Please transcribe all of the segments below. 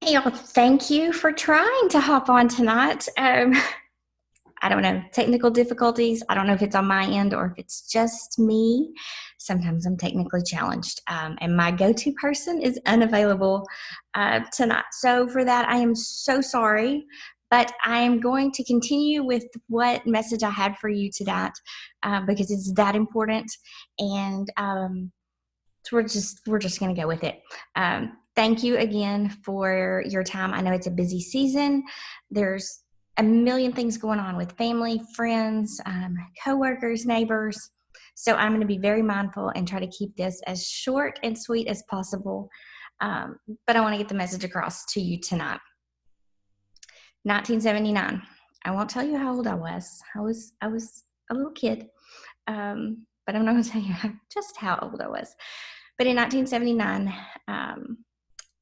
Hey, y'all, thank you for trying to hop on tonight. I don't know, technical difficulties. I don't know if it's on my end or if it's just me. Sometimes I'm technically challenged, and my go-to person is unavailable tonight. So for that, I am so sorry, but I am going to continue with what message I had for you tonight because it's that important, and so we're just going to go with it. Thank you again for your time. I know it's a busy season. There's a million things going on with family, friends, coworkers, neighbors. So I'm going to be very mindful and try to keep this as short and sweet as possible. But I want to get the message across to you tonight. 1979. I won't tell you how old I was. I was a little kid, but I'm not going to tell you just how old I was. But in 1979,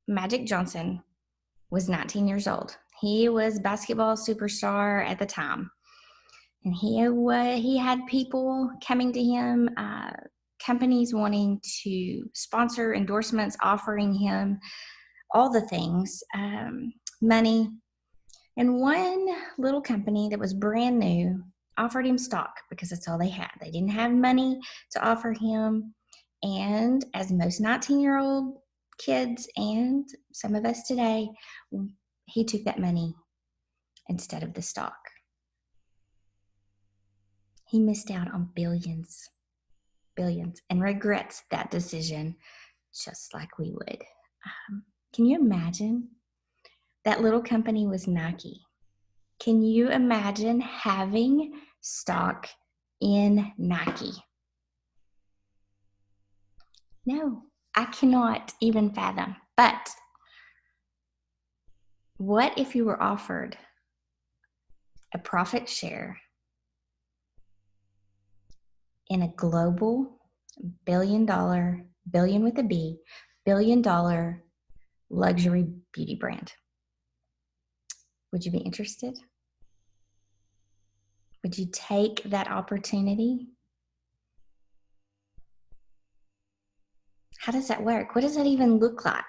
Magic Johnson was 19 years old. He was basketball superstar at the time. And he had people coming to him, companies wanting to sponsor endorsements, offering him all the things, money. And one little company that was brand new offered him stock because that's all they had. They didn't have money to offer him. And as most 19-year-old kids and some of us today, he took that money instead of the stock. He missed out on billions, and regrets that decision just like we would. Can you imagine? That little company was Nike. Can you imagine having stock in Nike? No, I cannot even fathom. But what if you were offered a profit share in a global billion with a B, $1 billion luxury beauty brand? Would you be interested? Would you take that opportunity? How does that work? What does that even look like?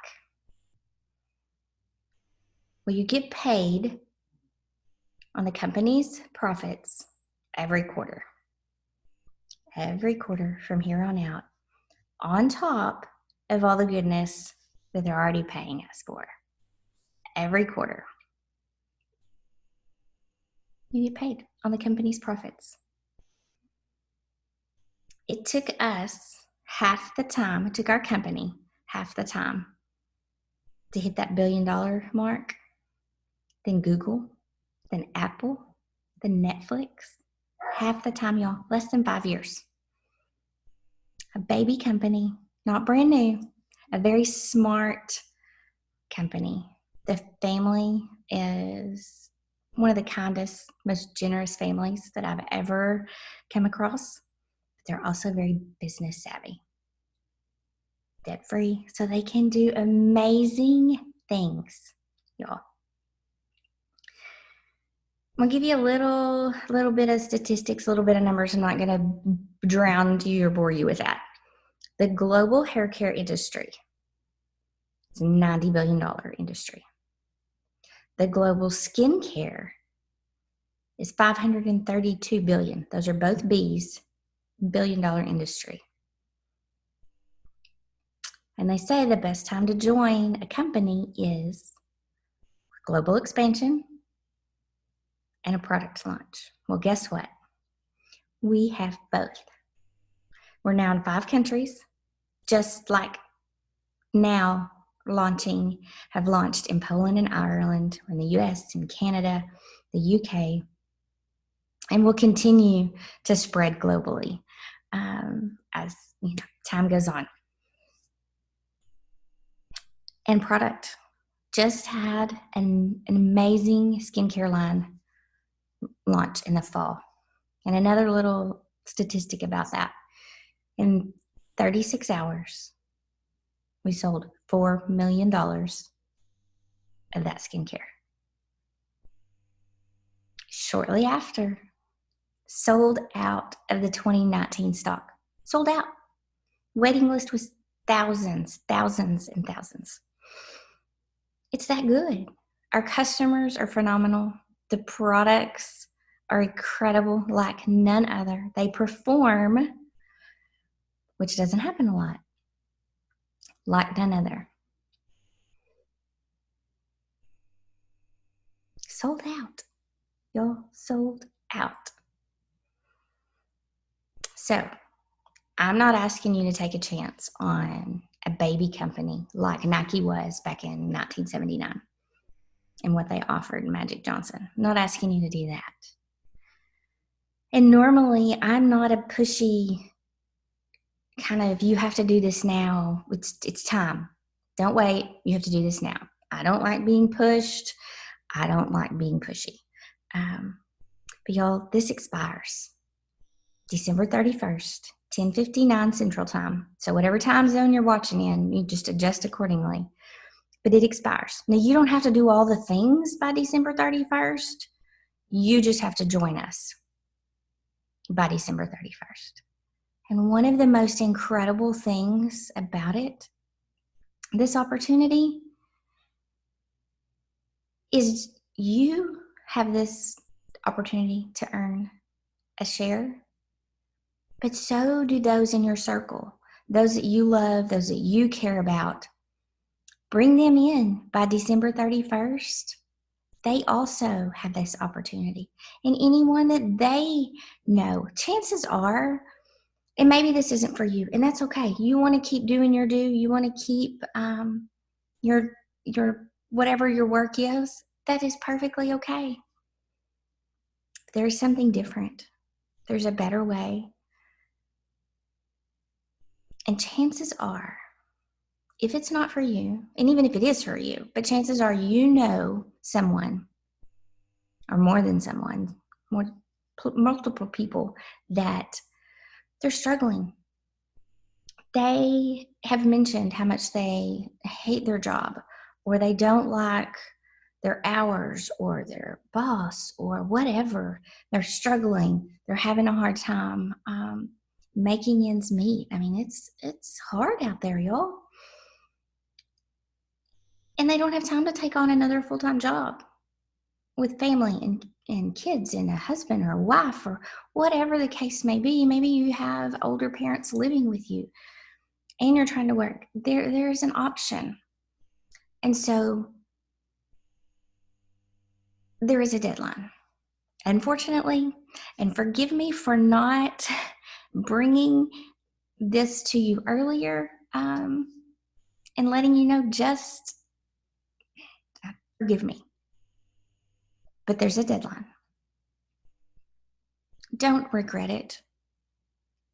Well, you get paid on the company's profits every quarter from here on out, on top of all the goodness that they're already paying us for. Every quarter, you get paid on the company's profits. It took us it took our company half the time to hit that $1 billion mark, then Google, then Apple, then Netflix. Half the time, y'all, less than 5 years. A baby company, not brand new, a very smart company. The family is one of the kindest, most generous families that I've ever come across. They're also very business savvy, debt-free, so they can do amazing things, y'all. I'm going to give you a little bit of statistics, a little bit of numbers. I'm not going to drown you or bore you with that. The global hair care industry is a $90 billion industry. The global skincare is $532 billion. Those are both B's, $1 billion industry. And they say the best time to join a company is global expansion and a product launch. Well, guess what? We have both. We're now in 5 countries, just like now have launched in Poland and Ireland, in the US, in Canada, the UK, and will continue to spread globally as time goes on. And product just had an amazing skincare line launch in the fall. And another little statistic about that, in 36 hours, we sold $4 million of that skincare. Shortly after, sold out of the 2019 stock. Sold out. Waiting list was thousands and thousands. It's that good. Our customers are phenomenal. The products are incredible, like none other. They perform, which doesn't happen a lot, like none other. Sold out. Y'all, sold out. So I'm not asking you to take a chance on a baby company like Nike was back in 1979 and what they offered Magic Johnson. I'm not asking you to do that. And normally I'm not a pushy kind of, you have to do this now. It's time. Don't wait. You have to do this now. I don't like being pushed. I don't like being pushy. But y'all, this expires December 31st, 10:59 Central Time. So whatever time zone you're watching in, you just adjust accordingly. But it expires. Now, you don't have to do all the things by December 31st. You just have to join us by December 31st. And one of the most incredible things about it, this opportunity, is you have this opportunity to earn a share, but so do those in your circle, those that you love, those that you care about. Bring them in by December 31st. They also have this opportunity. And anyone that they know, chances are, and maybe this isn't for you, and that's okay. You want to keep doing your due. You want to keep your whatever your work is. That is perfectly okay. There's something different. There's a better way. And chances are, if it's not for you, and even if it is for you, but chances are you know someone, or more than someone, multiple people that they're struggling. They have mentioned how much they hate their job, or they don't like their hours, or their boss, or whatever. They're struggling. They're having a hard time making ends meet. I mean, it's hard out there, y'all. And they don't have time to take on another full-time job with family and kids and a husband or a wife or whatever the case may be. Maybe you have older parents living with you and you're trying to work. There's an option. And so there is a deadline, unfortunately. And forgive me for not bringing this to you earlier and letting you know, just forgive me. But there's a deadline. Don't regret it.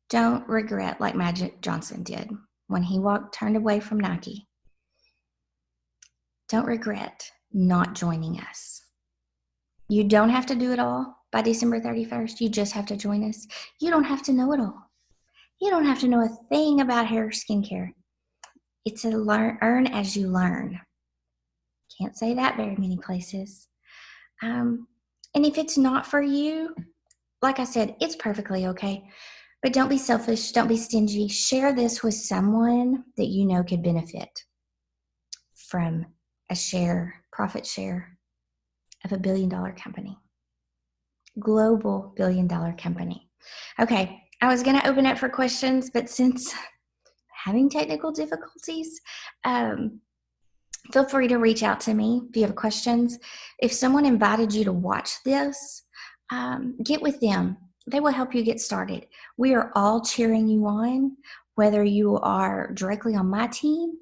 Don't regret like Magic Johnson did when he turned away from Nike. Don't regret not joining us. You don't have to do it all by December 31st. You just have to join us. You don't have to know it all. You don't have to know a thing about hair or skincare. It's a earn as you learn. Can't say that very many places. And if it's not for you, like I said, it's perfectly okay. But don't be selfish. Don't be stingy. Share this with someone that you know could benefit from a profit share of $1 billion company. Global $1 billion company. Okay, I was going to open up for questions, but since having technical difficulties, feel free to reach out to me if you have questions. If someone invited you to watch this, get with them. They will help you get started. We are all cheering you on, whether you are directly on my team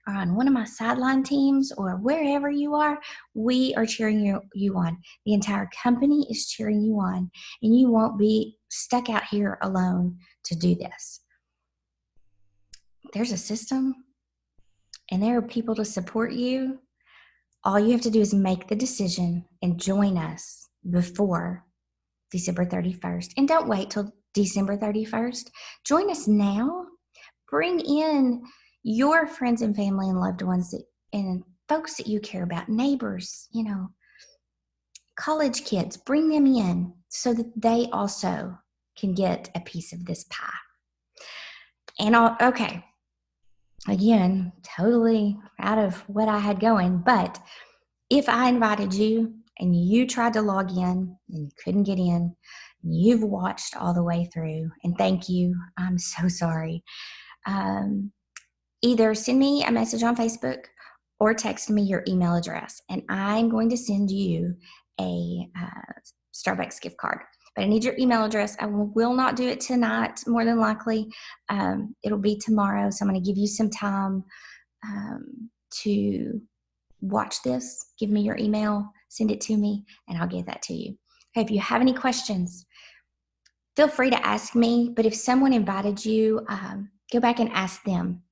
or on one of my sideline teams or wherever you are. We are cheering you on. The entire company is cheering you on, and you won't be stuck out here alone to do this. There's a system, and there are people to support you. All you have to do is make the decision and join us before December 31st. And don't wait till December 31st. Join us now. Bring in your friends and family and loved ones and folks that you care about, neighbors, college kids. Bring them in so that they also can get a piece of this pie. And okay, again, totally out of what I had going. But if I invited you and you tried to log in and you couldn't get in, you've watched all the way through, and thank you. I'm so sorry. Um, Either send me a message on Facebook or text me your email address, and I'm going to send you a Starbucks gift card. But I need your email address. I will not do it tonight, more than likely. It'll be tomorrow, so I'm going to give you some time to watch this. Give me your email, send it to me, and I'll get that to you. Okay, if you have any questions, feel free to ask me. But if someone invited you, go back and ask them,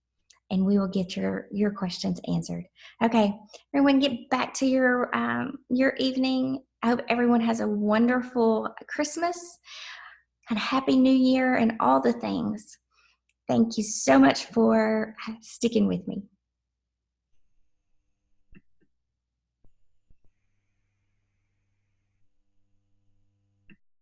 and we will get your questions answered. Okay, everyone, get back to your evening. I hope everyone has a wonderful Christmas and Happy New Year and all the things. Thank you so much for sticking with me.